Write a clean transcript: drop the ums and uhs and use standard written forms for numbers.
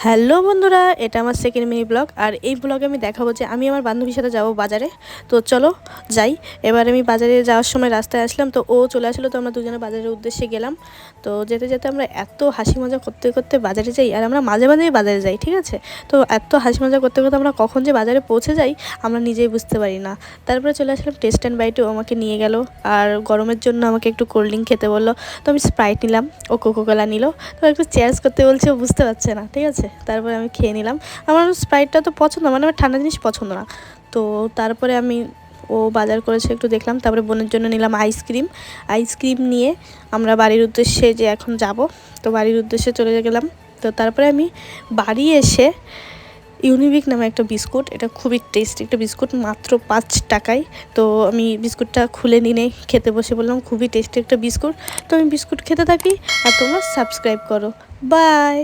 Hello বন্ধুরা, এটা আমার সেকেন্ড মিনি ব্লগ। আর এই ব্লগে আমি দেখাবো যে আমি আমার বান্ধবীর সাথে যাবো বাজারে। তো চলো যাই। এবার আমি বাজারে যাওয়ার সময় রাস্তায় আসলাম, তো ও চলে আসলো, তো আমরা দুজনে বাজারের উদ্দেশ্যে গেলাম। তো যেতে যেতে আমরা এত হাসি মজা করতে করতে বাজারে যাই, আর আমরা মাঝে মাঝেই বাজারে যাই, ঠিক আছে। তো এত হাসি মজা করতে করতে আমরা কখন যে বাজারে পৌঁছে যাই আমরা নিজেই বুঝতে পারি না। তারপরে চলে আসলাম টেস্ট অ্যান্ড বাইটেও, আমাকে নিয়ে গেল। আর গরমের জন্য আমাকে একটু কোল্ড ড্রিঙ্ক খেতে বললো, তো আমি স্প্রাইট নিলাম, ও কোকোকোলা নিল। তো একটু চেয়ার্স করতে বলছে, ও বুঝতে পারছে না, ঠিক আছে। তারপরে আমি খেয়ে নিলাম। আমার স্প্রাইটটা তো পছন্দ, মানে আমার ঠান্ডা জিনিস পছন্দ না। তো তারপরে আমি, ও বাজার করেছে একটু দেখলাম। তারপরে বোনের জন্য নিলাম আইসক্রিম নিয়ে আমরা বাড়ির উদ্দেশ্যে যে এখন যাব, তো বাড়ির উদ্দেশ্যে চলে গেলাম। তো তারপরে আমি বাড়ি এসে ইউনিবিক নামে একটা বিস্কুট, এটা খুবই টেস্টি একটা বিস্কুট, মাত্র 5 টাকায়। তো আমি বিস্কুটটা খুলে নিয়ে খেতে বসে বললাম, খুবই টেস্টি একটা বিস্কুট। তো আমি বিস্কুট খেতে থাকি, আর তোমরা সাবস্ক্রাইব করো। বাই।